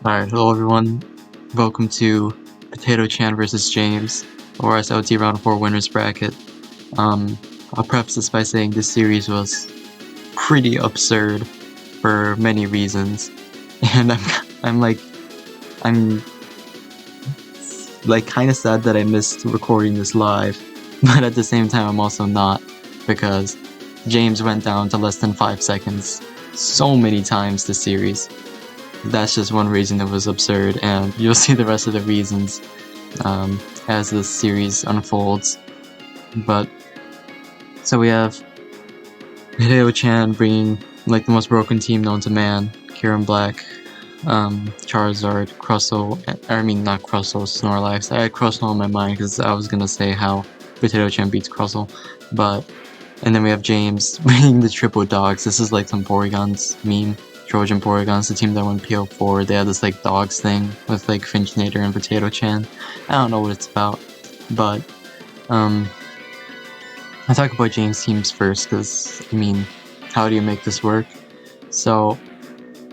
Alright, hello everyone. Welcome to Potatochan versus James, ORAS LT Round 4 Winners Bracket. I'll preface this by saying this series was pretty absurd for many reasons, and I'm like kind of sad that I missed recording this live, but at the same time I'm also not, because James went down to less than 5 seconds so many times this series. That's just one reason it was absurd, and you'll see the rest of the reasons as this series unfolds. But so we have Potatochan bringing like the most broken team known to man: Kieran Black, Charizard, Crustle. Not Crustle, Snorlax. I had Crustle in my mind because I was gonna say how Potatochan beats Crustle, and then we have James bringing the triple dogs. This is like some Porygons meme. Trojan Porygons, the team that won PO4, they had this like dogs thing with like Finchnator and Potatochan. I don't know what it's about, but I'll talk about James' teams first, because how do you make this work? So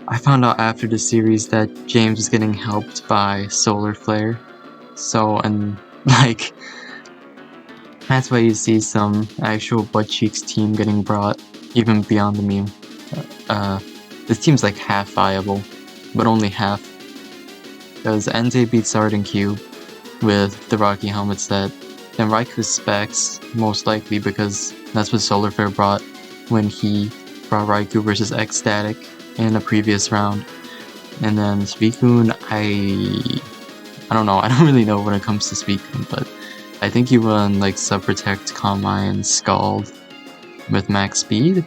I found out after the series that James was getting helped by Solar Flare, that's why you see some actual butt cheeks team getting brought even beyond the meme. This team's like half viable, but only half, because Entei beats Arden Cube with the Rocky Helmet set, then Raiku's Specs, most likely because that's what Solar Flare brought when he brought Raikou versus X-Static in a previous round. And then Suicune, I don't know, I don't really know when it comes to Suicune, but I think he run like Sub Protect, Calm Mind, Scald with max speed.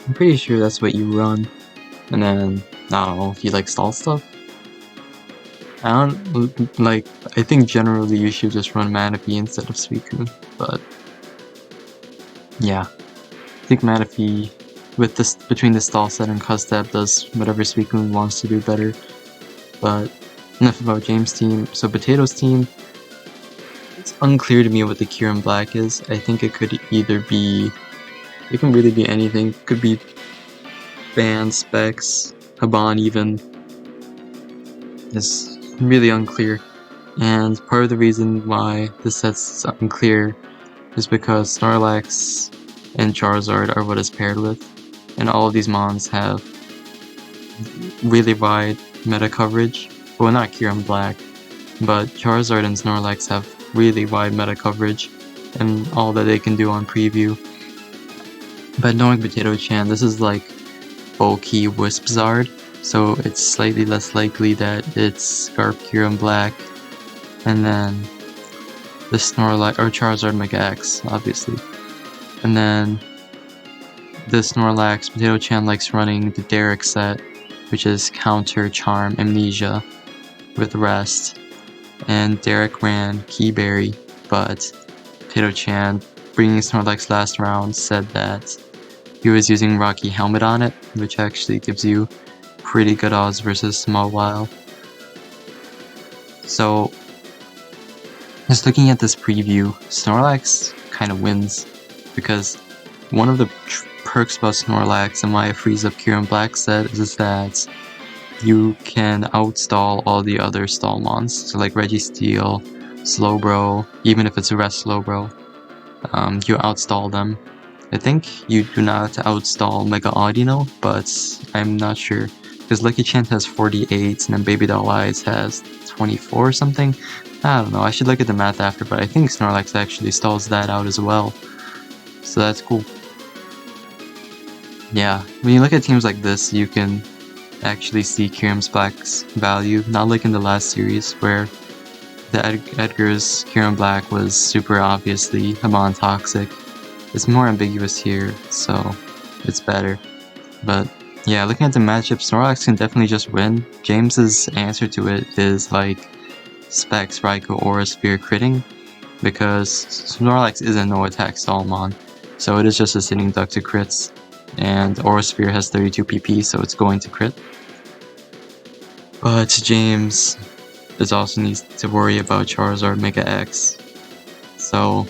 I'm pretty sure that's what you run. And then, I don't know, if you like stall stuff. I think generally you should just run Manaphy instead of Suicune, but yeah. I think Manaphy, with this, between the stall set and Custap, does whatever Suicune wants to do better. But enough about James' team. So Potato's team, it's unclear to me what the Kieran Black is. I think it could either be, it can really be anything. It could be Ban, Specs, Haban even. It's really unclear. And part of the reason why this set's unclear is because Snorlax and Charizard are what it's paired with. And all of these mons have really wide meta coverage. Well, not Kieran Black, but Charizard and Snorlax have really wide meta coverage and all that they can do on preview. But knowing Potatochan, this is like bulky Wisp Zard, so it's slightly less likely that it's Scarp, Kieran Black, and then the Snorlax, or Charizard Mega X, obviously. And then the Snorlax, Potatochan likes running the Derek set, which is Counter, Charm, Amnesia with Rest. And Derek ran Keyberry, but Potatochan, bringing Snorlax last round, said that he was using Rocky Helmet on it, which actually gives you pretty good odds versus Mawile. So, just looking at this preview, Snorlax kind of wins, because one of the perks about Snorlax and why it frees up Kieran Black set is that you can outstall all the other stall mons. So like Registeel, Slowbro, even if it's a rest Slowbro, you outstall them. I think you do not outstall Mega Audino, but I'm not sure, because Lucky Chant has 48 and then Baby Doll Eyes has 24 or something. I don't know, I should look at the math after, but I think Snorlax actually stalls that out as well. So that's cool. Yeah, when you look at teams like this, you can actually see Kieran Black's value, not like in the last series where the Edgar's Kieran Black was super obviously Haban toxic. It's more ambiguous here, so it's better. But yeah, looking at the matchup, Snorlax can definitely just win. James's answer to it is like Specs, Raikou, Aura Sphere critting, because Snorlax is a no attack stall mon, so it is just a sitting duck to crits, and Aura Sphere has 32 PP, so it's going to crit. But James also needs to worry about Charizard Mega X, so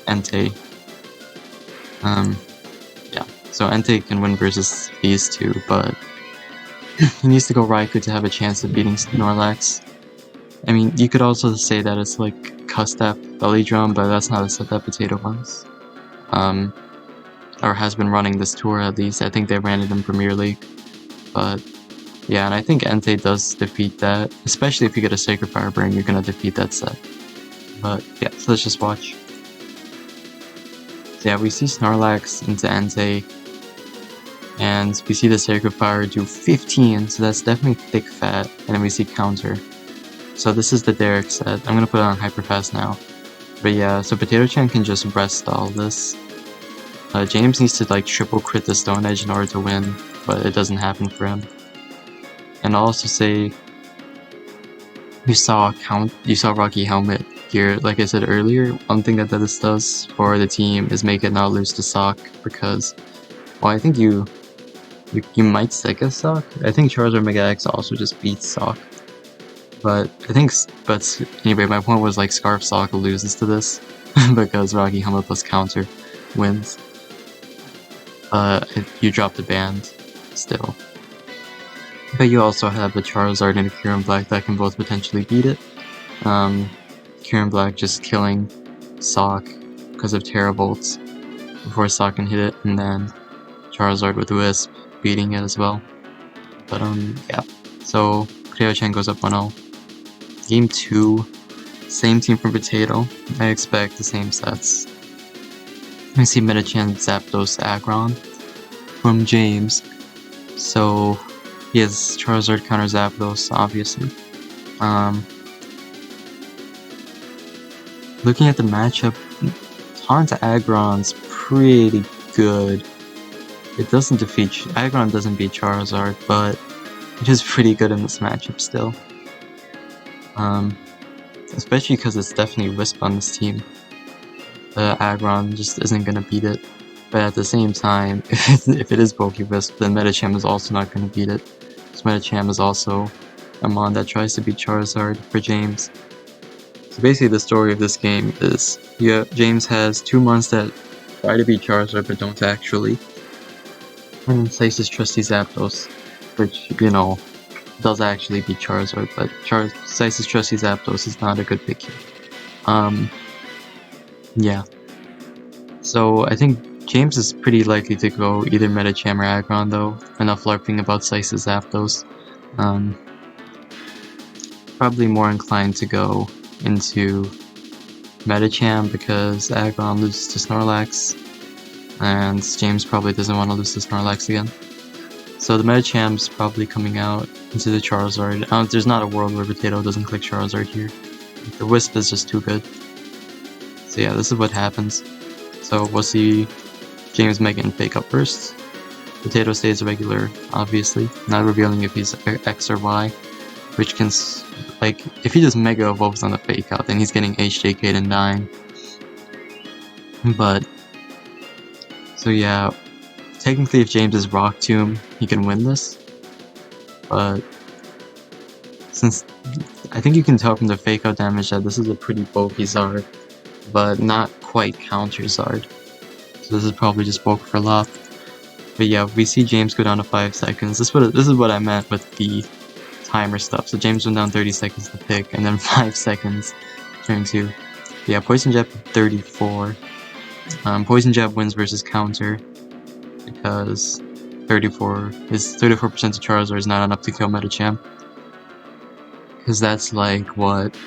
Entei. Yeah, so Entei can win versus these two, but He needs to go Raikou to have a chance of beating Snorlax. I mean, you could also say that it's like Custap Belly Drum, but that's not a set that Potato runs. Or has been running this tour at least. I think they ran it in Premier League. But yeah, and I think Entei does defeat that. Especially if you get a Sacred Fire Burn, you're gonna defeat that set. But yeah, so let's just watch. So yeah, we see Snorlax into Entei. And we see the Sacred Fire do 15, so that's definitely thick fat. And then we see counter. So this is the Derek set. I'm gonna put it on hyper fast now. But yeah, so Potatochan can just rest stall this. James needs to like triple crit the Stone Edge in order to win, but it doesn't happen for him. And I'll also say you saw Rocky Helmet here. Like I said earlier, one thing that this does for the team is make it not lose to Sock, because well, I think you might Sega Sock. I think Charizard Mega X also just beats Sock. But anyway, my point was like Scarf Sock loses to this because Rocky Helmet plus counter wins. You drop the band still. But you also have a Charizard and a Kieran Black that can both potentially beat it. Kieran Black just killing Sock because of Terravolts before Sock can hit it, and then Charizard with Wisp beating it as well. But yeah. So Potatochan goes up 1-0. Game 2, same team from Potato. I expect the same sets. I see Metachan Zapdos Aggron from James. So he has Charizard counter Zapdos, obviously. Looking at the matchup, Taunt Aggron's pretty good. It doesn't defeat Aggron doesn't beat Charizard, but it is pretty good in this matchup still. Especially because it's definitely Wisp on this team. The Aggron just isn't gonna beat it. But at the same time, if it is bulky Wisp, then Metacham is also not gonna beat it. So Metacham is also a mon that tries to beat Charizard for James. So basically the story of this game is, James has 2 mons that try to beat Charizard but don't actually. And Slice's trusty Zapdos, which, does actually beat Charizard, but Slice's trusty Zapdos is not a good pick here. Yeah. So I think James is pretty likely to go either Metacham or Aggron though. Enough LARPing about Slice's Zapdos. Probably more inclined to go into Metacham because Aggron loses to Snorlax, and James probably doesn't want to lose to Snorlax again. So the Metacham's probably coming out into the Charizard. There's not a world where Potato doesn't click Charizard here. The Wisp is just too good. So yeah, this is what happens. So we'll see James making Fake Up first. Potato stays regular, obviously, not revealing if he's X or Y, which can, like, if he just Mega Evolves on the Fake Out, then he's getting HJK'd and dying. But, so yeah, technically if James is Rock Tomb, he can win this. But, since, I think you can tell from the Fake Out damage that this is a pretty bulky Zard, but not quite counter Zard. So this is probably just bulk for Loth. But yeah, we see James go down to 5 seconds. This is what I meant with the timer stuff. So James went down 30 seconds to pick, and then 5 seconds turn 2. But yeah, Poison Jab 34. Poison Jab wins versus counter because 34% to Charizard is not enough to kill Metacham. Because that's like what?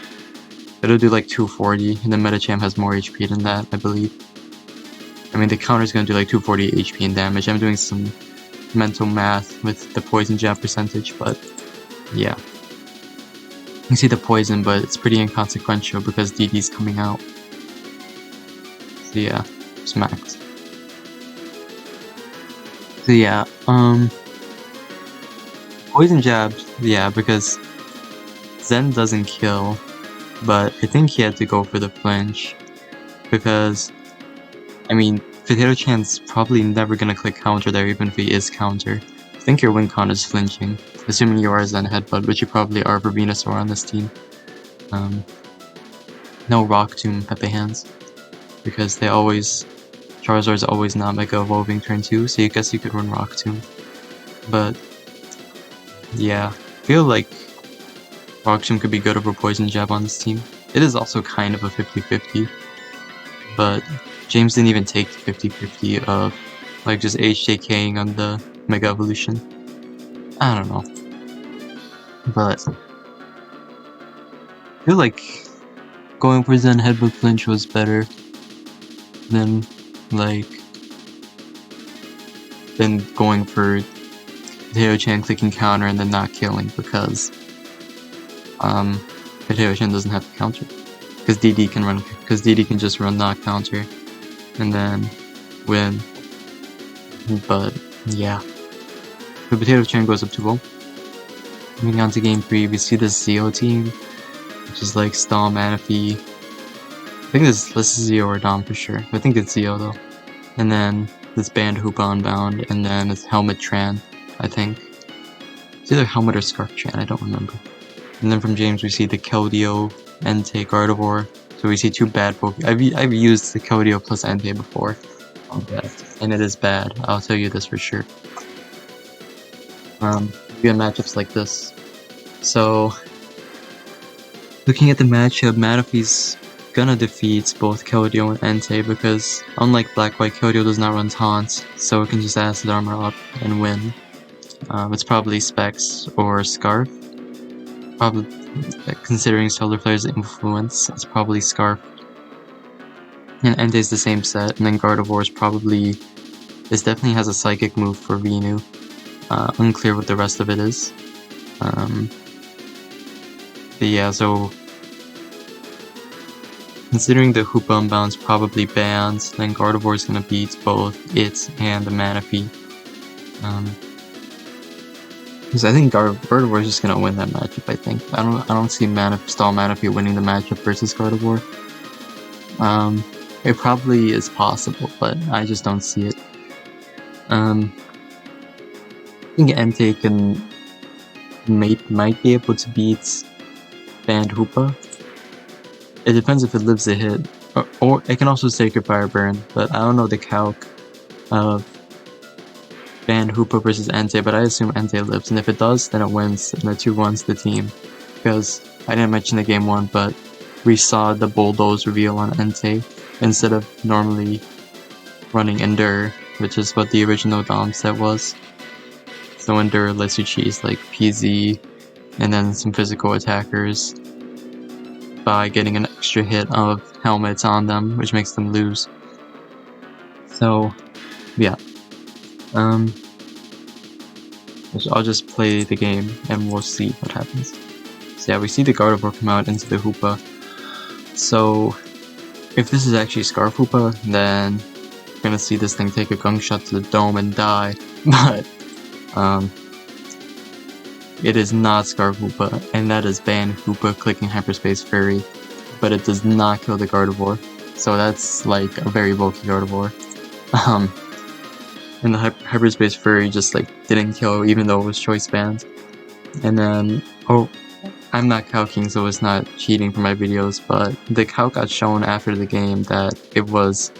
It'll do like 240, and then Metacham has more HP than that, I believe. I mean, the counter's gonna do like 240 HP in damage. I'm doing some mental math with the Poison Jab percentage, but yeah. You see the poison, but it's pretty inconsequential because DD's coming out. So yeah, smacked. So yeah, Poison Jab, yeah, because Zen doesn't kill, but I think he had to go for the flinch, because, I mean, Potatochan's probably never gonna click counter there even if he is counter. I think your win con is flinching, assuming you are Zen Headbutt, which you probably are for Venusaur on this team. No Rock Tomb at the hands, because Charizard's always not Mega Evolving turn 2, so I guess you could run Rock Tomb. But yeah, I feel like Rocksham could be good over Poison Jab on this team. It is also kind of a 50-50, but James didn't even take the 50-50 of like just HJKing on the Mega Evolution. I don't know, but I feel like going for Zen Headbutt Flinch was better than going for Potatochan clicking counter and then not killing, because Potatochan doesn't have to counter. Because DD can just run not counter and then win. But yeah. The Potatochan goes up 2-0. Moving on to game 3, we see this Zeo team, which is like Stall, Manaphy. I think this is Zeo or Dom for sure. I think it's Zeo though. And then this Band Hoopa Unbound, and then it's Helmet Tran, I think. It's either Helmet or Scarf Tran, I don't remember. And then from James we see the Keldeo, Entei, Gardevoir. So we see 2 bad Pokemon. I've used the Keldeo plus Entei before on that, and it is bad. I'll tell you this for sure. We have matchups like this. So looking at the matchup, Manaphy's gonna defeat both Keldeo and Entei because unlike Black-White, Keldeo does not run taunts, so it can just Acid Armor up and win. It's probably Specs or Scarf. Probably, considering Solar Flare's influence, it's probably Scarf. And Entei's the same set, and then Gardevoir is this definitely has a Psychic move for Venu. Unclear what the rest of it is. But yeah, so considering the Hoopa Unbound's probably banned, then Gardevoir's gonna beat both it and the Manaphy. Because I think Gardevoir's just gonna win that matchup. I think I don't see Stall Manaphy winning the matchup versus Gardevoir. It probably is possible, but I just don't see it. I think Entei might be able to beat Band Hoopa. It depends if it lives a hit, or it can also Sacred Fire Burn, but I don't know the calc of Band Hoopa versus Entei, but I assume Entei lives, and if it does, then it wins, and the 2-1's the team. Because I didn't mention the game 1, but we saw the Bulldoze reveal on Entei instead of normally running Endure, which is what the original Dom set was. So Endure lets you cheese like PZ and then some physical attackers by getting an extra hit of helmets on them, which makes them lose. So yeah. I'll just play the game and we'll see what happens. So yeah, we see the Gardevoir come out into the Hoopa. So if this is actually Scarf Hoopa, then we're gonna see this thing take a gunk shot to the dome and die. But it is not Scarf Hoopa, and that is Band Hoopa clicking Hyperspace Fury, but it does not kill the Gardevoir. So that's like a very bulky Gardevoir. And the Hyperspace Fury just like didn't kill even though it was choice banned. And then, I'm not calcing, so it's not cheating for my videos, but the calc got shown after the game that it was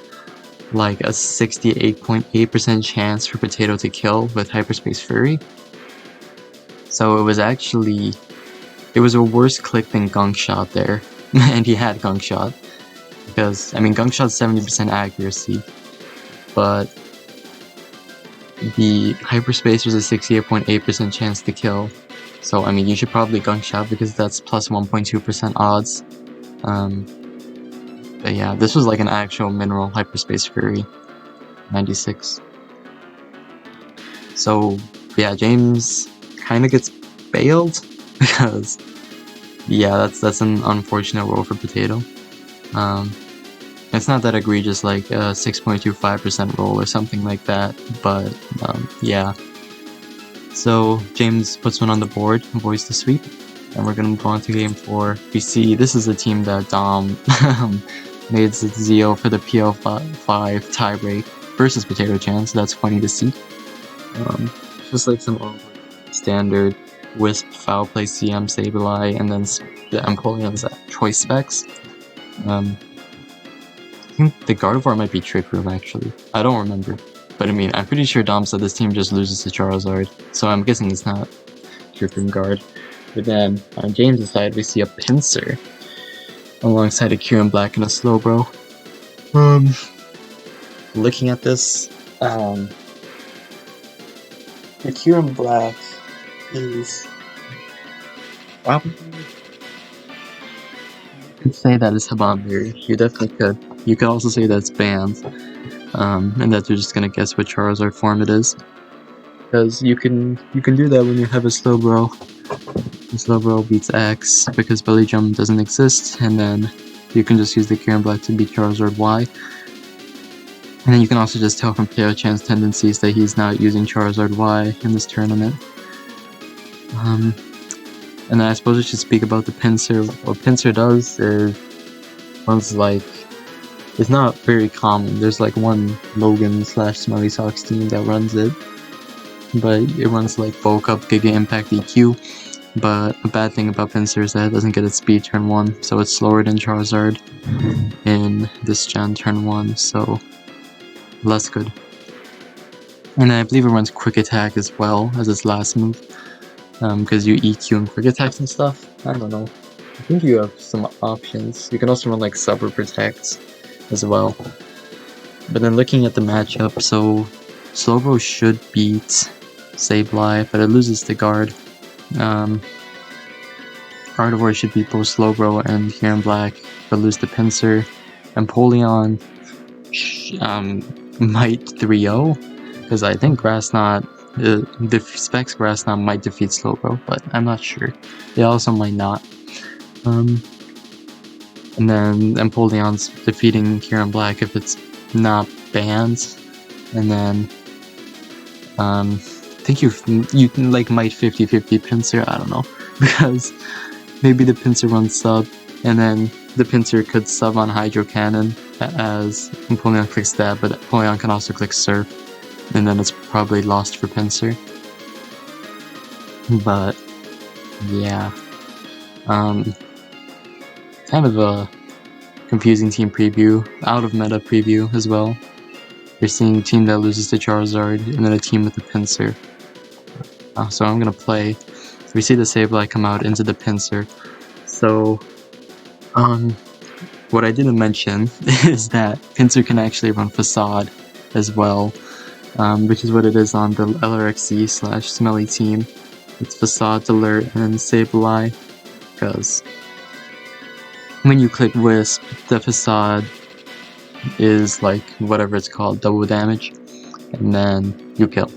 like a 68.8% chance for Potato to kill with Hyperspace Fury. So it was a worse click than Gunk Shot there, and he had Gunk Shot. Because, I mean, Gunk Shot's 70% accuracy, but the Hyperspace was a 68.8% chance to kill. So, I mean, you should probably Gunk Shot because that's plus 1.2% odds. But yeah, this was like an actual mineral Hyperspace Fury. 96. So, yeah, James kind of gets bailed because, yeah, that's an unfortunate roll for Potato. It's not that egregious, like a 6.25% roll or something like that, but yeah. So James puts one on the board, avoids the sweep, and we're gonna move on to game 4. We see this is a team that Dom made Zeo for the PL5 tiebreak versus Potatochan, so that's funny to see. Just like some standard Wisp, Foul Play, CM, Sableye, and then the Empoleon's choice specs. I think the Gardevoir might be Trick Room actually. I don't remember. But I mean, I'm pretty sure Dom said this team just loses to Charizard, so I'm guessing it's not. Dripping Guard. But then on James' side, we see a Pincer alongside a Kieran Black and a Slowbro. Looking at this, the Kieran Black is probably, you could say that it's Habamir. You definitely could. You could also say that it's banned, and that you're just gonna guess what Charizard form it is. Because you can do that when you have a Slowbro. The Slowbro beats X because Belly Jump doesn't exist, and then you can just use the Kieran Black to beat Charizard Y. And then you can also just tell from Potatochan's tendencies that he's not using Charizard Y in this tournament. And then I suppose I should speak about the Pincer. What Pincer does is runs like, it's not very common. There's like one Logan / Smelly Socks team that runs it, but it runs like Bulk Up, Giga Impact, EQ. But a bad thing about Pincer is that it doesn't get its speed turn 1, so it's slower than Charizard in this gen turn 1, so less good. And I believe it runs Quick Attack as well as its last move, because you EQ and Quick Attacks and stuff. I don't know. I think you have some options. You can also run like Sub or Protect as well. But then looking at the matchup, so Slowbro should beat Sableye, but it loses to Guard. Gardevoir should beat both Slowbro and Kieran Black, but lose to Pincer. Empoleon might 3-0, because I think Grass Knot, the specs Grass Knot might defeat Slowbro, but I'm not sure. They also might not. And then Empoleon's defeating Kieran Black if it's not banned, and then I think you can like might 50-50 Pincer, I don't know, because maybe the Pincer runs Sub, and then the Pincer could sub on Hydro Cannon as Empoleon clicks that, but Empoleon can also click Surf, and then it's probably lost for Pincer. But yeah, kind of a confusing team preview, out of meta preview as well. You're seeing a team that loses to Charizard, and then a team with the Pincer. So I'm gonna play. We see the Sableye come out into the Pincer. So, what I didn't mention is that Pincer can actually run Facade as well, which is what it is on the LRXC / Smelly team. It's Facade, Alert, and Sableye, because when you click Wisp, the Facade is like whatever it's called, double damage, and then you kill.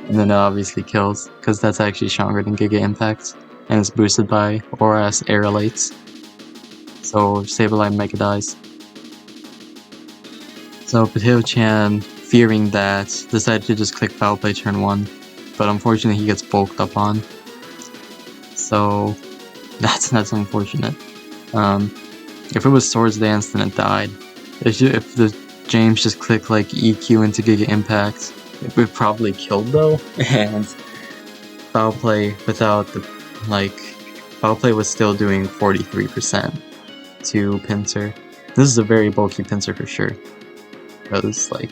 And then it obviously kills, because that's actually stronger than Giga Impact, and it's boosted by ORAS Aerolates. So Sableye Mega dies. So Potatochan, fearing that, decided to just click Foul Play turn 1, but unfortunately he gets bulked up on. So that's unfortunate. If it was Swords Dance, then it died. If the James just clicked like EQ into Giga Impact, it would probably killed though, and Foul Play without the, like, Foul Play was still doing 43% to Pincer. This is a very bulky Pincer for sure, because like,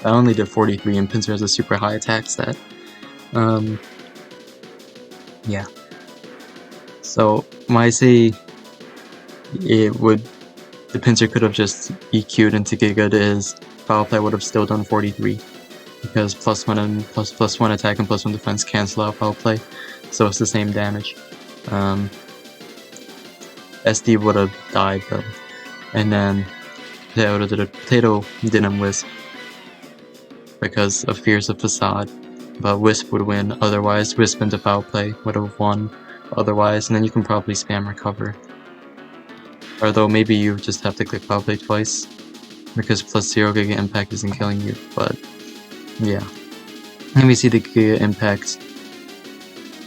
I only did 43 and Pincer has a super high attack stat. Yeah. So when I say it would, the Pincer could have just EQ'd into Giga, is Foul Play would have still done 43. Because +1 and +1 attack and +1 defense cancel out Foul Play, so it's the same damage. SD would have died though, and then Potato didn't Wisp because of fears of Facade, but Wisp would win otherwise. Wisp into Foul Play would have won otherwise, and then you can probably spam Recover. Although maybe you just have to click Foul Play twice, because +0 Giga Impact isn't killing you, but yeah. And we see the Giga Impact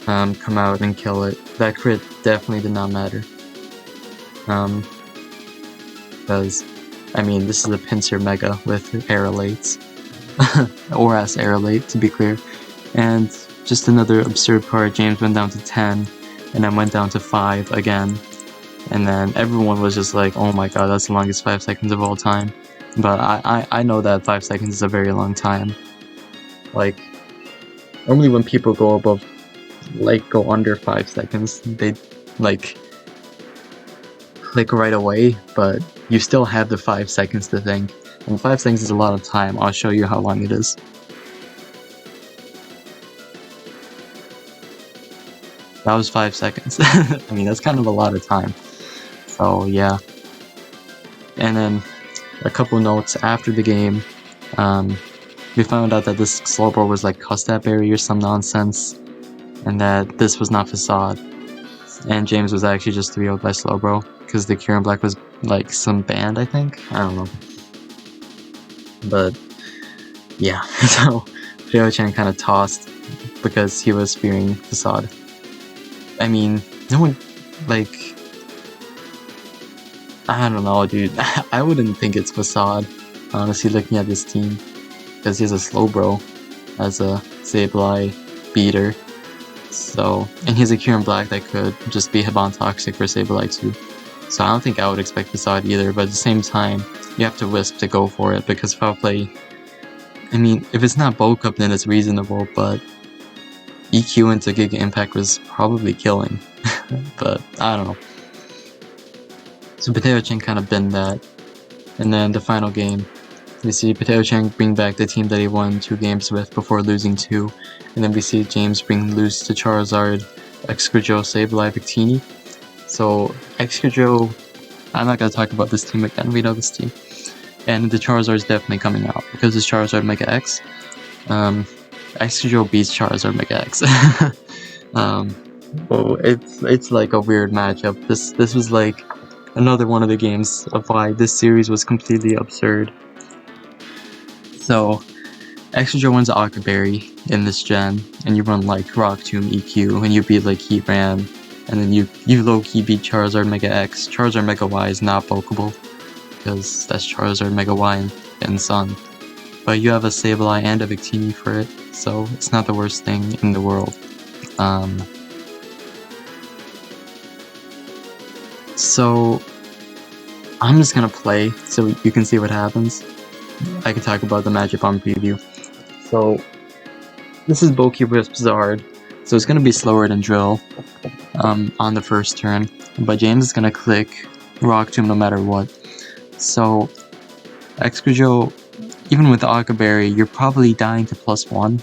come out and kill it. That crit definitely did not matter. Because, I mean, this is a Pincer Mega with Aerolates. ORAS Aerolate, to be clear. And just another absurd part, James went down to 10, and then went down to 5 again. And then everyone was just like, oh my god, that's the longest 5 seconds of all time. But I know that 5 seconds is a very long time. Like, normally when people go above like go under 5 seconds, they'd like click right away, but you still have the 5 seconds to think. And 5 seconds is a lot of time. I'll show you how long it is. That was 5 seconds. I mean, that's kind of a lot of time. So yeah. And then a couple notes after the game, we found out that this Slowbro was like Custapberry or some nonsense, and that this was not Facade. And James was actually just 3-0'd by Slowbro, because the Cure in Black was like some band, I think? I don't know. But yeah, so Potatochan kind of tossed because he was fearing Facade. I mean, no one, like, I don't know, dude. I wouldn't think it's Facade, honestly, looking at this team, because he has a Slowbro as a Sableye beater. So, and he's a Cure in Black that could just be Hiban Toxic for Sableye too. So I don't think I would expect Facade either, but at the same time, you have to Wisp to go for it, because Foul Play, I mean, if it's not Bulk Up then it's reasonable, but EQ into Giga Impact was probably killing. But, I don't know. So Potatochan kind of been that. And then the final game, we see Potatochan bring back the team that he won 2 games with before losing 2. And then we see James bring loose to Charizard, Excadrill, Sableye, Victini. So Excadrill, I'm not going to talk about this team again, we know this team. And the Charizard is definitely coming out, because it's Charizard Mega X. Excadrill beats Charizard Mega X. Well, it's like a weird matchup. This was like another one of the games of why this series was completely absurd. So, Excadrill wins Octoberry in this gen, and you run like Rock Tomb EQ, and you beat like Heatran, and then you low-key beat Charizard Mega X. Charizard Mega Y is not bulkable, because that's Charizard Mega Y and Sun. But you have a Sableye and a Victini for it, so it's not the worst thing in the world. So I'm just gonna play so you can see what happens. I can talk about the matchup on preview. So this is Bulky Wisp Zard, so it's gonna be slower than Drill on the first turn, but James is gonna click Rock Tomb no matter what. So Excadrill, even with Octoberry, you're probably dying to +1.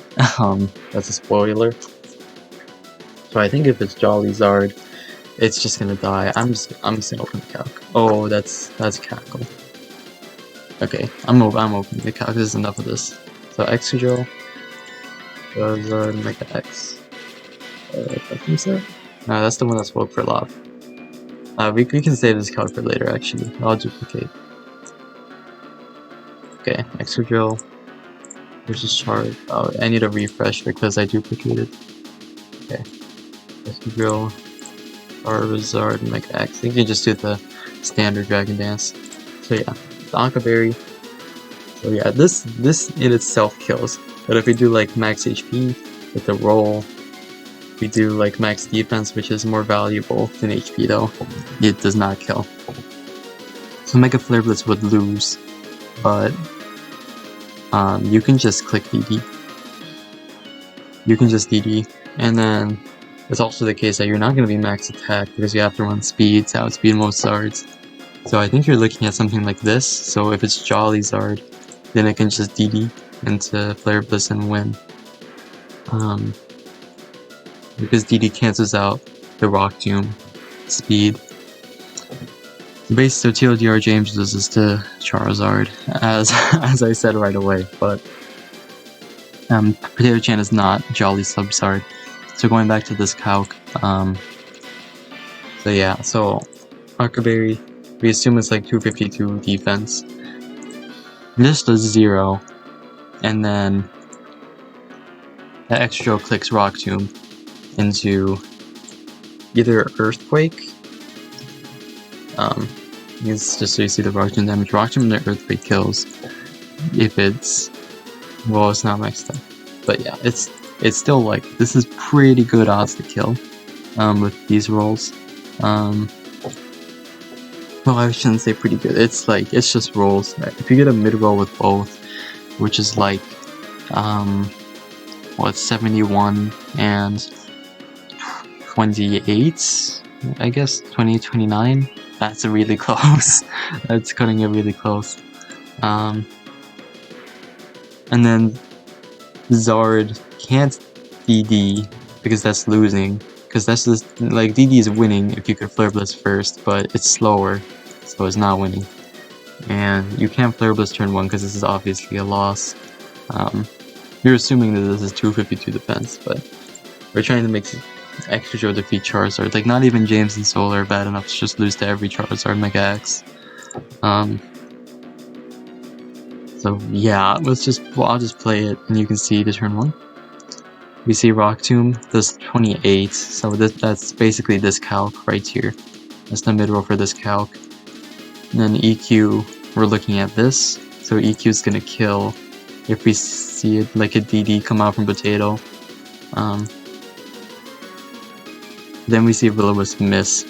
That's a spoiler. So I think if it's Jolly Zard, it's just gonna die. I'm just gonna open the calc. Oh, that's Cackle. Okay, I'm opening the calc. There's enough of this. So Excadrill, Charizard, Mega X. That's it? No, that's the one that spoke for a lot. We can save this calc for later. Actually, I'll duplicate. Okay, Excadrill versus Char. Oh, I need a refresh because I duplicated. Okay, Excadrill, Charizard, and Mega X. I think you can just do the standard Dragon Dance. So yeah, the Octoberry. So yeah, this in itself kills. But if we do like max HP with the roll, we do like max defense, which is more valuable than HP though, it does not kill. So Mega Flare Blitz would lose, but you can just click DD. You can just DD, and then it's also the case that you're not going to be max attack because you have to run speed to outspeed most Zards. So I think you're looking at something like this. So if it's Jolly Zard, then it can just DD into Flare Blitz and win. Because DD cancels out the Rock Tomb speed. So TLDR James loses to Charizard, as I said right away, but Potatochan is not Jolly Subzard. So going back to this calc, so yeah, so Octoberry, we assume it's like 252 defense. This does 0, and then the Excadrill clicks Rock Tomb into either Earthquake. It's just so you see the Rock Tomb damage. Rock Tomb and the Earthquake kills if it's, well, it's not maxed out, but yeah, it's still like, this is pretty good odds to kill with these rolls. Well, I shouldn't say pretty good, it's like, it's just rolls. If you get a mid roll with both, which is like 71 and 28, I guess, 2029. That's really close. That's cutting it really close. And then Zard can't DD because that's losing. Because that's just like DD is winning if you could Flare Blitz first, but it's slower, so it's not winning. And you can't Flare Blitz turn 1 because this is obviously a loss. You're assuming that this is 252 defense, but we're trying to make Extra Joe defeat Charizard. Like, not even James and Soul are bad enough to just lose to every Charizard Mega X. So yeah, I'll just play it, and you can see the turn 1. We see Rock Tomb does 28, so that's basically this calc right here. That's the mid-roll for this calc. And then EQ, we're looking at this, so EQ is gonna kill if we see it like a DD come out from Potato. Then we see Will-O-Wisp miss.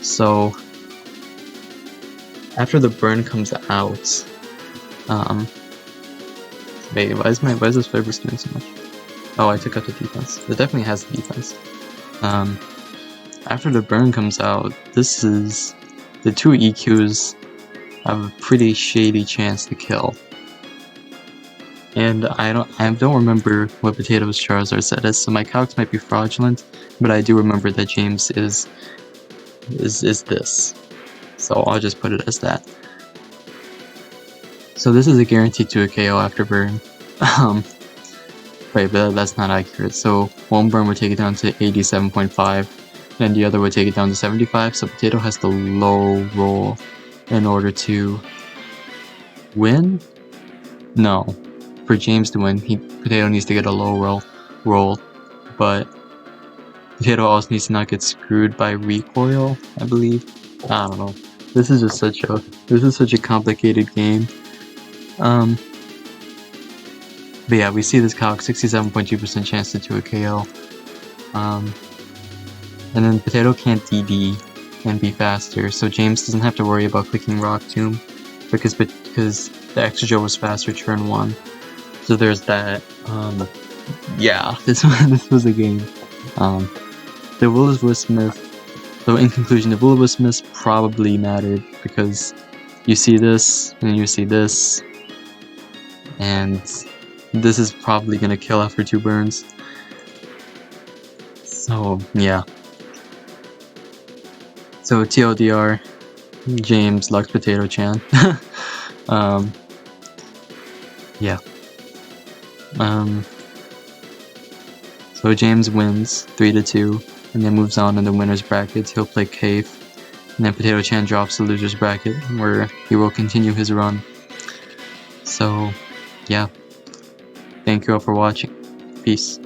So after the burn comes out, wait, why is this Flare spinning so much? Oh, I took out the defense. It definitely has the defense. After the burn comes out, this is the 2 EQs have a pretty shady chance to kill. And I don't remember what Potato's Charizard set is, so my calcs might be fraudulent, but I do remember that James is this. So I'll just put it as that. So this is a guarantee to a KO after burn. Right, but that's not accurate. So one burn would take it down to 87.5, and the other would take it down to 75, so Potato has the low roll in order to win? No. For James to win, Potato needs to get a low roll, but Potato also needs to not get screwed by recoil, I believe. I don't know. This is just such a complicated game. But yeah, we see this calc, 67.2% chance to do a KO. And then Potato can't DD and be faster, so James doesn't have to worry about clicking Rock Tomb because the Extra Joe was faster turn 1. So there's that. Yeah, this was a game. The Will-O-Wisp miss. So in conclusion, the Will-O-Wisp miss probably mattered because you see this and you see this, and this is probably gonna kill after 2 burns. So yeah. So TLDR, James Lux Potatochan. Yeah. So James wins 3-2, and then moves on in the winner's brackets. He'll play Cave, and then Potatochan drops the loser's bracket, where he will continue his run. So, yeah. Thank you all for watching. Peace.